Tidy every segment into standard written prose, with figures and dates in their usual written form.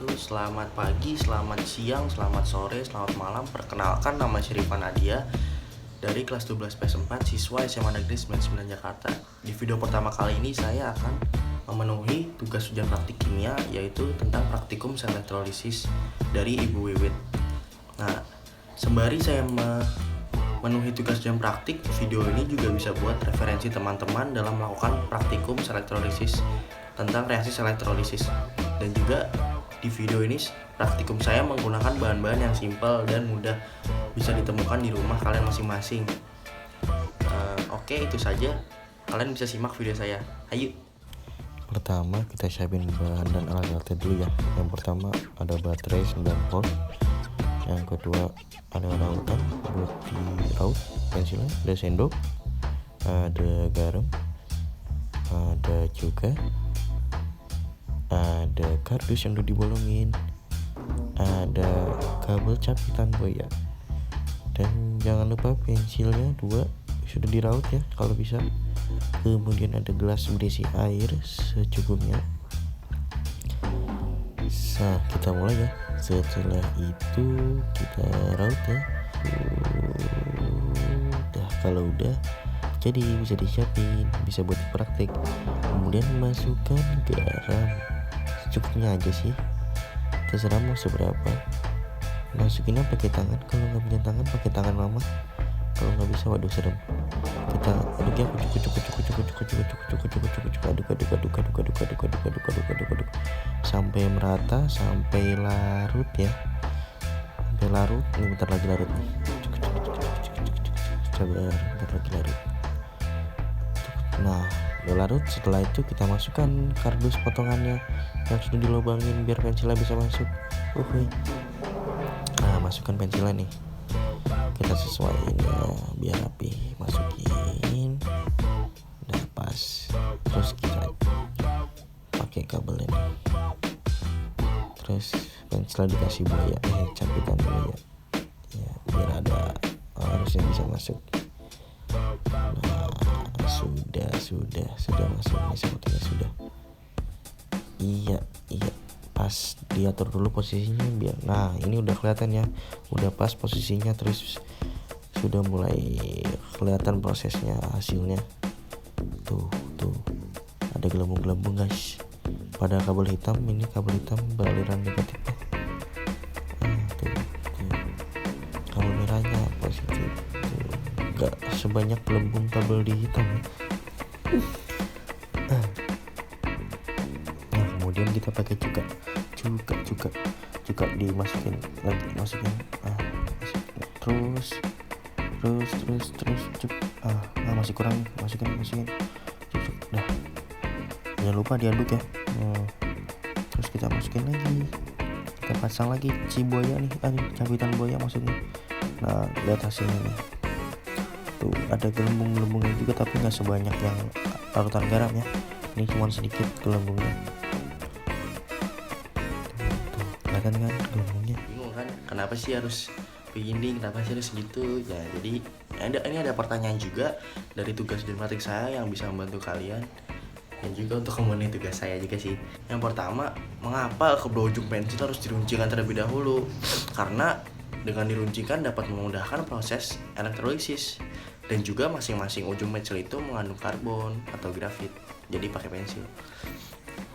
wabarakatuh. Selamat pagi, selamat siang, selamat sore, selamat malam. Perkenalkan, nama saya Rifa Nadia dari kelas 12 PS4 siswa SMA Negeri 99 Jakarta. Di video pertama kali ini saya akan memenuhi tugas ujian praktik kimia, yaitu tentang praktikum sel elektrolisis dari Ibu Wiwit. Nah, sembari saya memenuhi tugas ujian praktik, video ini juga bisa buat referensi teman-teman dalam melakukan praktikum sel elektrolisis tentang reaksi sel elektrolisis. Dan juga di video ini praktikum saya menggunakan bahan-bahan yang simpel dan mudah bisa ditemukan di rumah kalian masing-masing. Oke, itu saja. Kalian bisa simak video saya. Ayo. Pertama kita siapin bahan dan alat-alatnya dulu ya. Yang pertama ada baterai 9 volt. Yang kedua ada rautan buat diraut pensilnya, ada sendok, ada garam, ada juga ada kardus yang udah dibolongin, ada kabel capitan boya, dan jangan lupa pensilnya 2 sudah diraut ya kalau bisa. Kemudian ada gelas berisi air secukupnya. Nah, kita mulai ya. Setelah itu kita raut ya. Kalau udah jadi bisa disiapin, bisa buat praktik. Kemudian masukkan garam secukupnya aja sih, terserah mau seberapa. Masukinnya pakai tangan, kalau nggak punya tangan pakai tangan mama. Kalau nggak bisa, waduh serem. Kita aduk ya, aduk sampai merata, sampai larut ya, sampai larut. Ini bentar lagi larut nih. Sabar, bentar lagi larut. Nah, udah larut. Setelah itu kita masukkan kardus potongannya yang sudah dilubangin biar pensilnya bisa masuk. Nah, masukkan pensilnya nih. Kita sesuaiin ya biar rapi. Masukin, udah pas. Terus kita pakai kabelnya nih. Terus pensilnya dikasih buaya, capitan buaya. Ya, biar ada harusnya bisa masuk. Nah, sudah masuk nih sebetulnya sudah. Iya, pas diatur dulu posisinya biar. Nah, ini udah kelihatan ya, udah pas posisinya. Terus sudah mulai kelihatan prosesnya, hasilnya. Tuh ada gelembung-gelembung guys. Pada kabel hitam, ini kabel hitam beraliran negatifnya. Tuh. Kabel merahnya positif. Tuh. Gak sebanyak gelembung kabel di hitam ya. Nah, kemudian kita pakai cuka dimasukin lagi, masukin. Terus masih kurang, masukin cuk. Dah, jangan lupa diaduk ya. Terus kita masukin lagi, kita pasang lagi si buaya nih, cabitan buaya maksudnya. Nah, lihat hasilnya nih. Tuh ada gelembung-gelembungnya juga, tapi nggak sebanyak yang larutan garam ya. Ini cuma sedikit gelembungnya. Tuh kelihatan kan gelembungnya. Bingung kan? Kenapa sih harus begini? Kenapa sih harus gitu? Ya, jadi ini ada pertanyaan juga dari tugas dan praktik saya yang bisa membantu kalian, dan juga untuk memenuhi tugas saya juga sih. Yang pertama, mengapa kedua ujung pensil harus diruncingkan terlebih dahulu? Karena dengan diruncingkan dapat memudahkan proses elektrolisis, dan juga masing-masing ujung pensil itu mengandung karbon atau grafit, jadi pakai pensil.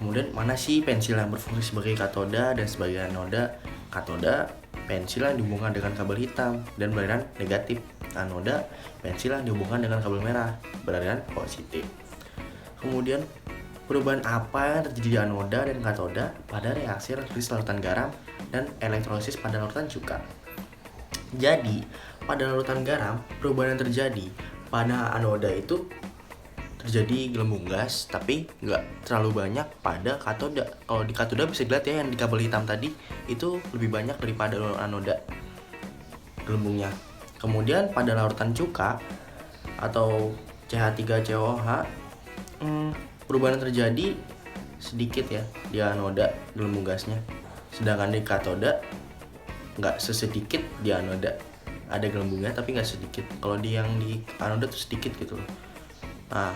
Kemudian mana sih pensil yang berfungsi sebagai katoda dan sebagai anoda? Katoda, pensil yang dihubungkan dengan kabel hitam dan beraliran negatif. Anoda, pensil yang dihubungkan dengan kabel merah beraliran positif. Kemudian perubahan apa yang terjadi di anoda dan katoda pada reaksi elektrolisis larutan garam dan elektrolisis pada larutan cuka? Jadi pada larutan garam, perubahan yang terjadi pada anoda itu terjadi gelembung gas, tapi nggak terlalu banyak pada katoda. Kalau di katoda bisa dilihat ya, yang di kabel hitam tadi itu lebih banyak daripada anoda gelembungnya. Kemudian pada larutan cuka atau CH3COH, perubahan yang terjadi sedikit ya di anoda gelembung gasnya, sedangkan di katoda nggak sesedikit. Di anoda ada gelembungnya tapi nggak sedikit. Kalau di yang di anoda tuh sedikit gitu loh. Nah,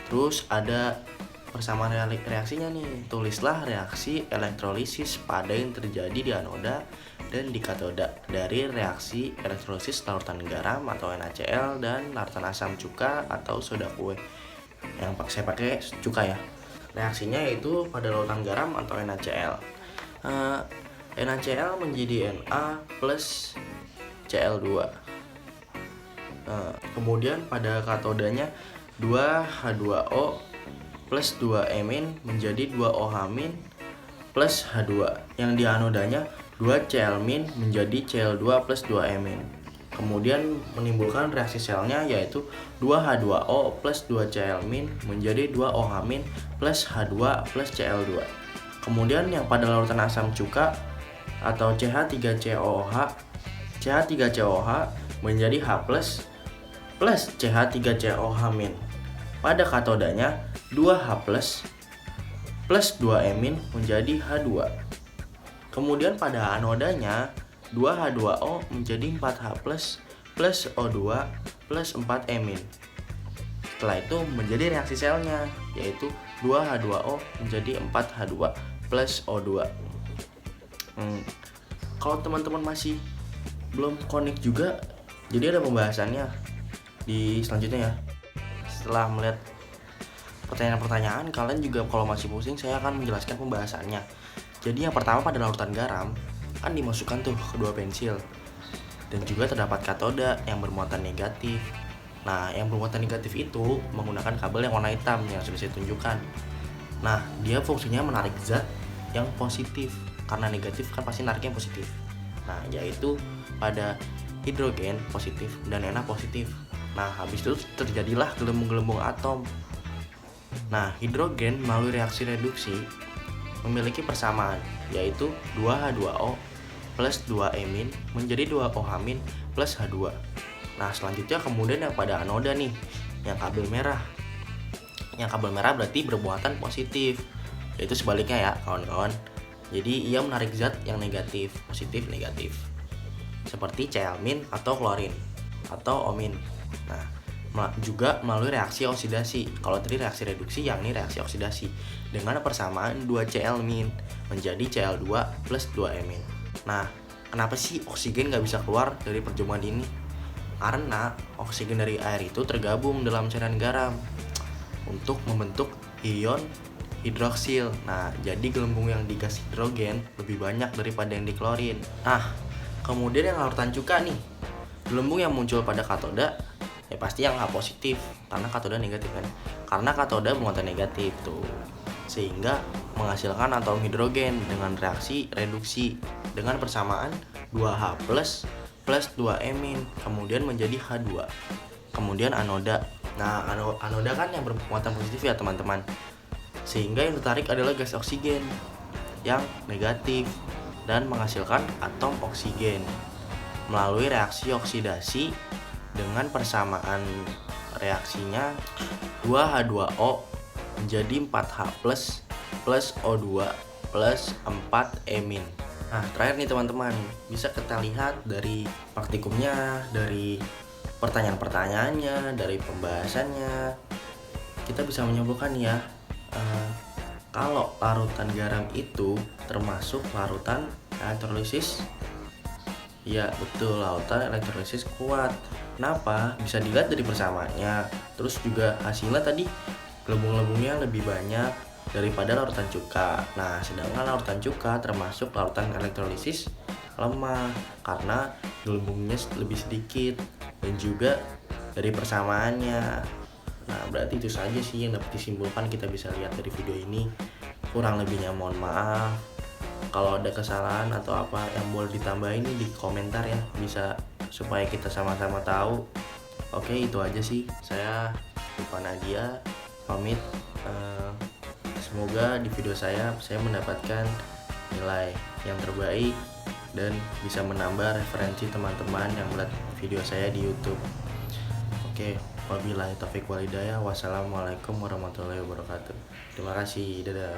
terus ada persamaan reaksinya nih. Tulislah reaksi elektrolisis pada yang terjadi di anoda dan di katoda dari reaksi elektrolisis larutan garam atau NaCl dan larutan asam cuka atau soda kue. Yang saya pakai cuka ya. Reaksinya yaitu pada larutan garam atau NaCl. NaCl menjadi Na plus Cl2. Kemudian pada katodanya 2H2O plus 2-emin menjadi 2OH- plus H2. Yang di anodanya 2Cl- menjadi Cl2 plus 2-emin. Kemudian menimbulkan reaksi selnya yaitu 2H2O plus 2Cl- menjadi 2OH- plus H2 plus Cl2. Kemudian yang pada larutan asam cuka atau CH3COH menjadi H plus CH3COH-. Pada katodanya 2H plus 2-emin menjadi H2. Kemudian pada anodanya 2H2O menjadi 4H plus O2 plus 4-emin. Setelah itu menjadi reaksi selnya yaitu 2H2O menjadi 4H2 plus O2. Kalau teman-teman masih belum connect juga, jadi ada pembahasannya di selanjutnya ya. Setelah melihat pertanyaan-pertanyaan, kalian juga kalau masih pusing, saya akan menjelaskan pembahasannya. Jadi yang pertama pada larutan garam kan dimasukkan tuh kedua pensil, dan juga terdapat katoda yang bermuatan negatif. Nah, yang bermuatan negatif itu menggunakan kabel yang warna hitam yang sudah saya tunjukkan. Nah, dia fungsinya menarik zat yang positif, karena negatif kan pasti nariknya positif. Nah, yaitu pada hidrogen positif dan Na positif. Nah, habis itu terjadilah gelembung-gelembung atom. Nah, hidrogen melalui reaksi reduksi memiliki persamaan, yaitu 2H2O plus 2-emin menjadi 2OH- plus H2. Nah, selanjutnya kemudian yang pada anoda nih, yang kabel merah. Yang kabel merah berarti bermuatan positif, yaitu sebaliknya ya kawan-kawan. Jadi ia menarik zat yang negatif, positif, negatif, seperti Cl- atau klorin atau O-. Nah, juga melalui reaksi oksidasi. Kalau tadi reaksi reduksi, yang ini reaksi oksidasi dengan persamaan 2Cl- menjadi Cl2 plus 2-emin. Nah, kenapa sih oksigen nggak bisa keluar dari perjamuan ini? Karena oksigen dari air itu tergabung dalam cairan garam untuk membentuk ion hidroksil. Nah, jadi gelembung yang di gas hidrogen lebih banyak daripada yang di klorin. Nah, kemudian yang larutan cuka nih, gelembung yang muncul pada katoda ya pasti yang H positif, karena katoda negatif kan. Karena katoda bermuatan negatif tuh, sehingga menghasilkan atom hidrogen dengan reaksi reduksi dengan persamaan 2H plus 2-emin kemudian menjadi H2. Kemudian anoda. Nah, anoda kan yang bermuatan positif ya teman-teman, sehingga yang tertarik adalah gas oksigen yang negatif dan menghasilkan atom oksigen melalui reaksi oksidasi dengan persamaan reaksinya 2H2O menjadi 4H plus O2 plus 4-emin. Nah, terakhir nih teman-teman, bisa kita lihat dari praktikumnya, dari pertanyaan-pertanyaannya, dari pembahasannya, kita bisa menyimpulkan ya, kalau larutan garam itu termasuk larutan elektrolisis. Ya betul, larutan elektrolisis kuat. Kenapa? Bisa dilihat dari persamaannya. Terus juga hasilnya tadi gelembung-gelembungnya lebih banyak daripada larutan cuka. Nah, sedangkan larutan cuka termasuk larutan elektrolisis lemah karena gelembungnya lebih sedikit, dan juga dari persamaannya. Nah, berarti itu saja sih yang dapat disimpulkan kita bisa lihat dari video ini. Kurang lebihnya mohon maaf. Kalau ada kesalahan atau apa yang boleh ditambahin di komentar ya, bisa supaya kita sama-sama tahu. Oke, itu aja sih. Saya Lupa Nadia pamit. Semoga di video saya mendapatkan nilai yang terbaik dan bisa menambah referensi teman-teman yang melihat video saya di YouTube. Oke, wabillahi taufiq wal hidayah. Wassalamualaikum warahmatullahi wabarakatuh. Terima kasih. Dadah.